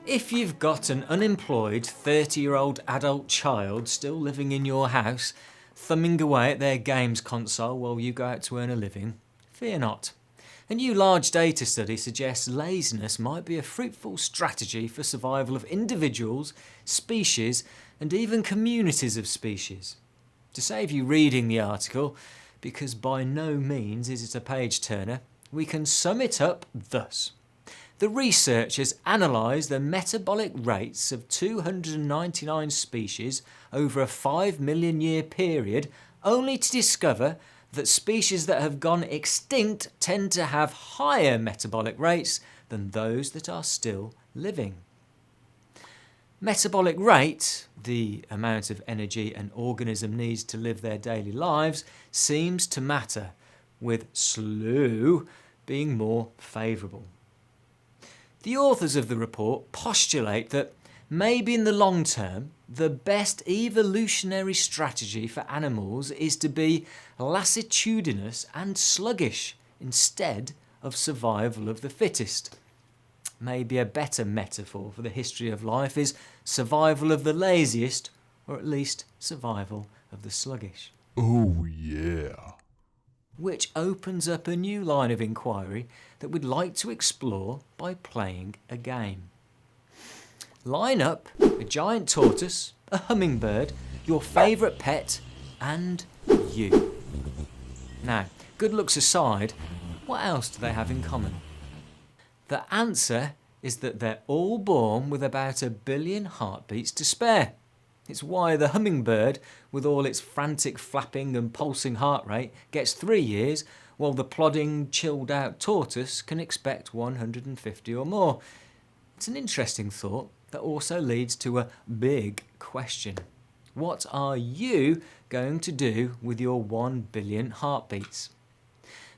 If you've got an unemployed 30-year-old adult child still living in your house, thumbing away at their games console while you go out to earn a living, fear not. A new large data study suggests laziness might be a fruitful strategy for survival of individuals, species, and even communities of species. To save you reading the article, because by no means is it a page-turner, we can sum it up thus. The researchers analysed the metabolic rates of 299 species over a 5 million year period, only to discover that species that have gone extinct tend to have higher metabolic rates than those that are still living. Metabolic rate, the amount of energy an organism needs to live their daily lives, seems to matter, with slow being more favourable. The authors of the report postulate that maybe in the long term, the best evolutionary strategy for animals is to be lassitudinous and sluggish instead of survival of the fittest. Maybe a better metaphor for the history of life is survival of the laziest, or at least survival of the sluggish. Oh yeah. Which opens up a new line of inquiry that we'd like to explore by playing a game. Line up a giant tortoise, a hummingbird, your favourite pet, and you. Now, good looks aside, what else do they have in common? The answer is that they're all born with about 1 billion heartbeats to spare. It's why the hummingbird, with all its frantic flapping and pulsing heart rate, gets 3 years, while the plodding, chilled-out tortoise can expect 150 or more. It's an interesting thought that also leads to a big question. What are you going to do with your 1 billion heartbeats?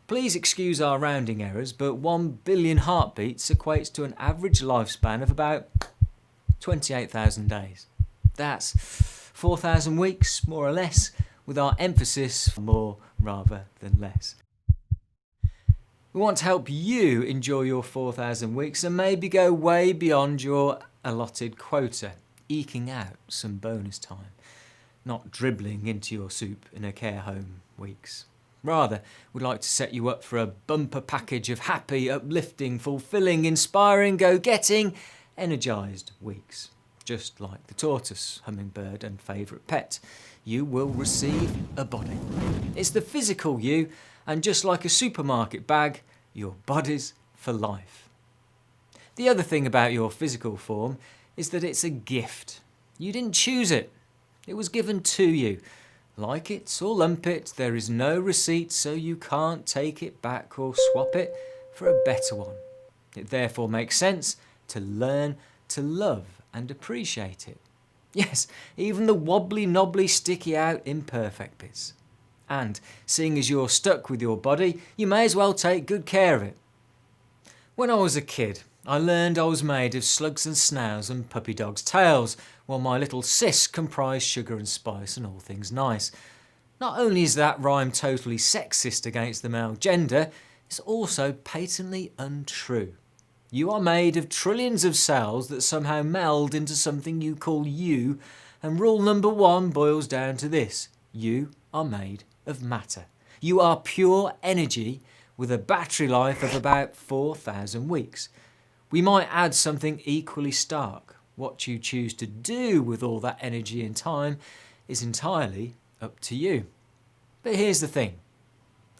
Please excuse our rounding errors, but 1 billion heartbeats equates to an average lifespan of about 28,000 days. That's 4,000 weeks, more or less, with our emphasis more rather than less. We want to help you enjoy your 4,000 weeks and maybe go way beyond your allotted quota, eking out some bonus time, not dribbling into your soup in a care home weeks. Rather, we'd like to set you up for a bumper package of happy, uplifting, fulfilling, inspiring, go-getting, energised weeks. Just like the tortoise, hummingbird and favourite pet, you will receive a body. It's the physical you, and just like a supermarket bag, your body's for life. The other thing about your physical form is that it's a gift. You didn't choose it. It was given to you. Like it or lump it, there is no receipt, so you can't take it back or swap it for a better one. It therefore makes sense to learn to love and appreciate it. Yes, even the wobbly, knobbly, sticky out, imperfect bits. And seeing as you're stuck with your body, you may as well take good care of it. When I was a kid, I learned I was made of slugs and snails and puppy dogs' tails, while my little sis comprised sugar and spice and all things nice. Not only is that rhyme totally sexist against the male gender, it's also patently untrue. You are made of trillions of cells that somehow meld into something you call you, and rule number 1 boils down to this: you are made of matter. You are pure energy with a battery life of about 4,000 weeks. We might add something equally stark. What you choose to do with all that energy and time is entirely up to you. But here's the thing.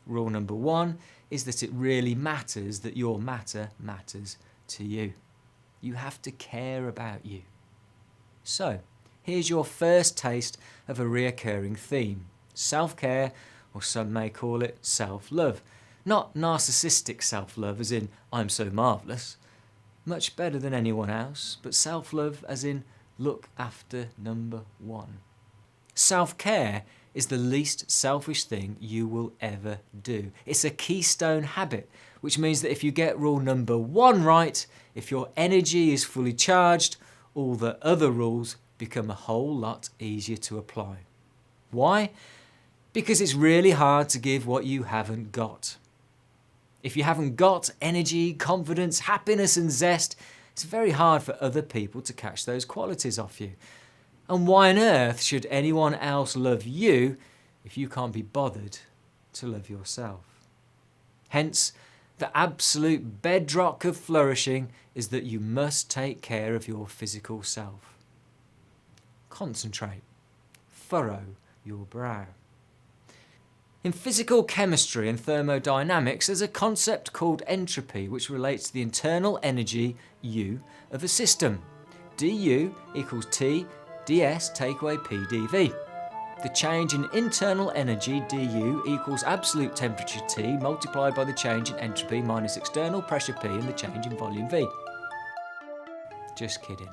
Rule number 1 is that it really matters that your matter matters to you. You have to care about you. So, here's your first taste of a reoccurring theme. Self-care, or some may call it self-love. Not narcissistic self-love as in, I'm so marvellous. Much better than anyone else, but self-love as in, look after number 1. Self-care is the least selfish thing you will ever do. It's a keystone habit, which means that if you get rule number 1 right, if your energy is fully charged, all the other rules become a whole lot easier to apply. Why? Because it's really hard to give what you haven't got. If you haven't got energy, confidence, happiness and zest, It's very hard for other people to catch those qualities off you. And why on earth should anyone else love you if you can't be bothered to love yourself? Hence, the absolute bedrock of flourishing is that you must take care of your physical self. Concentrate. Furrow your brow. In physical chemistry and thermodynamics, there's a concept called entropy, which relates to the internal energy, U, of a system. du equals T ds take away P dV. The change in internal energy, du, equals absolute temperature T multiplied by the change in entropy minus external pressure P and the change in volume V. Just kidding.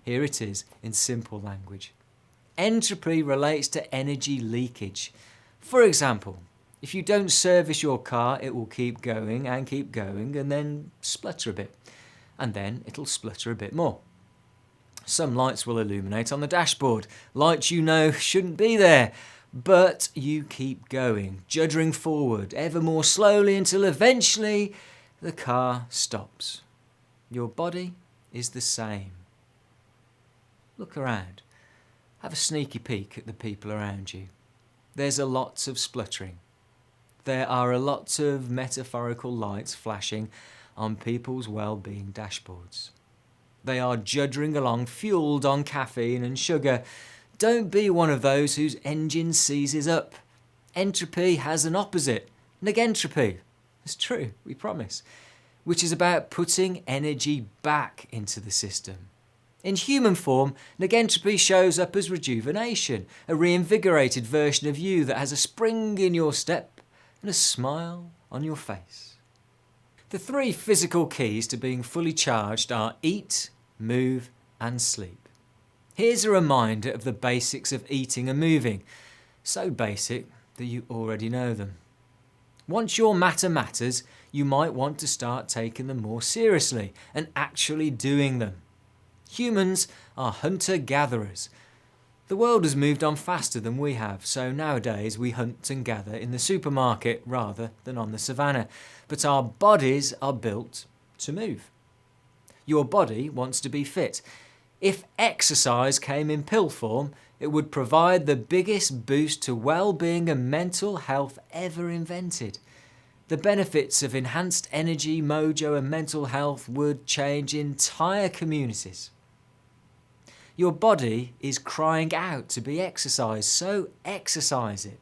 Here it is in simple language. Entropy relates to energy leakage. For example, if you don't service your car, it will keep going and then splutter a bit. And then it'll splutter a bit more. Some lights will illuminate on the dashboard. Lights you know shouldn't be there. But you keep going, juddering forward ever more slowly until eventually the car stops. Your body is the same. Look around. Have a sneaky peek at the people around you. There's a lot of spluttering. There are a lot of metaphorical lights flashing on people's well-being dashboards. They are juddering along, fueled on caffeine and sugar. Don't be one of those whose engine seizes up. Entropy has an opposite, negentropy. It's true, we promise. Which is about putting energy back into the system. In human form, negentropy shows up as rejuvenation, a reinvigorated version of you that has a spring in your step and a smile on your face. The three physical keys to being fully charged are eat, move and sleep. Here's a reminder of the basics of eating and moving, so basic that you already know them. Once your matter matters, you might want to start taking them more seriously and actually doing them. Humans are hunter-gatherers. The world has moved on faster than we have, so nowadays we hunt and gather in the supermarket rather than on the savannah. But our bodies are built to move. Your body wants to be fit. If exercise came in pill form, it would provide the biggest boost to well-being and mental health ever invented. The benefits of enhanced energy, mojo and mental health would change entire communities. Your body is crying out to be exercised, so exercise it.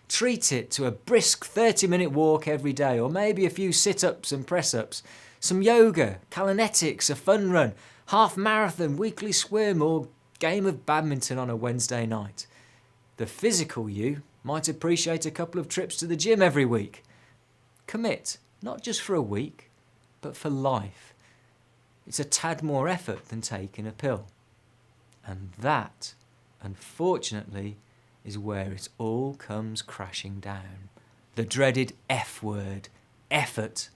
Treat it to a brisk 30-minute walk every day, or maybe a few sit-ups and press-ups, some yoga, Kalinetics, a fun run, half marathon, weekly swim, or game of badminton on a Wednesday night. The physical you might appreciate a couple of trips to the gym every week. Commit, not just for a week, but for life. It's a tad more effort than taking a pill. And that, unfortunately, is where it all comes crashing down. The dreaded F word, effort.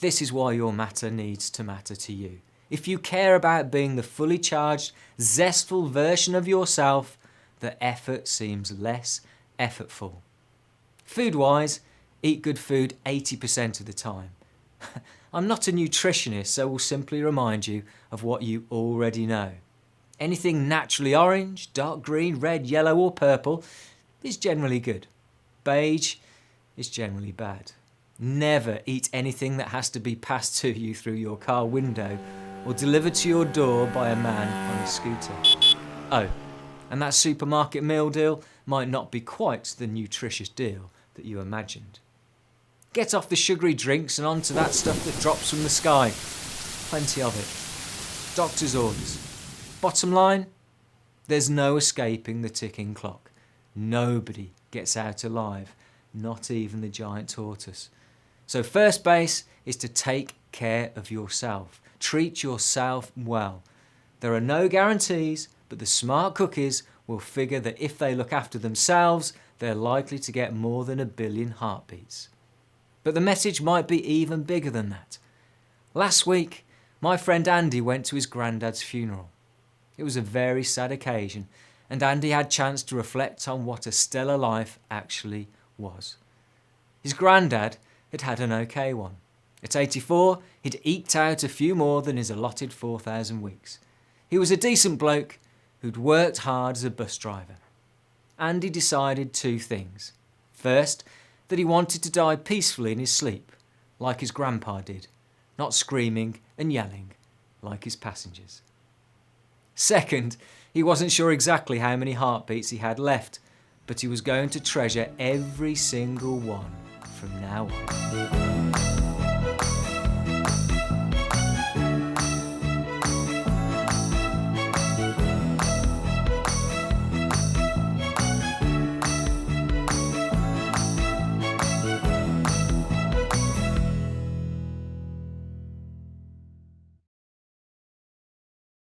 This is why your matter needs to matter to you. If you care about being the fully charged, zestful version of yourself, the effort seems less effortful. Food-wise, eat good food 80% of the time. I'm not a nutritionist, so will simply remind you of what you already know. Anything naturally orange, dark green, red, yellow or purple is generally good. Beige is generally bad. Never eat anything that has to be passed to you through your car window or delivered to your door by a man on a scooter. Oh, and that supermarket meal deal might not be quite the nutritious deal that you imagined. Get off the sugary drinks and onto that stuff that drops from the sky. Plenty of it. Doctor's orders. Bottom line, there's no escaping the ticking clock. Nobody gets out alive, not even the giant tortoise. So first base is to take care of yourself. Treat yourself well. There are no guarantees, but the smart cookies will figure that if they look after themselves, they're likely to get more than 1 billion heartbeats. But the message might be even bigger than that. Last week, my friend Andy went to his granddad's funeral. It was a very sad occasion, and Andy had a chance to reflect on what a stellar life actually was. His granddad had had an okay one. At 84, he'd eked out a few more than his allotted 4,000 weeks. He was a decent bloke who'd worked hard as a bus driver. And he decided two things. First, that he wanted to die peacefully in his sleep, like his grandpa did, not screaming and yelling like his passengers. Second, he wasn't sure exactly how many heartbeats he had left, but he was going to treasure every single one from now on.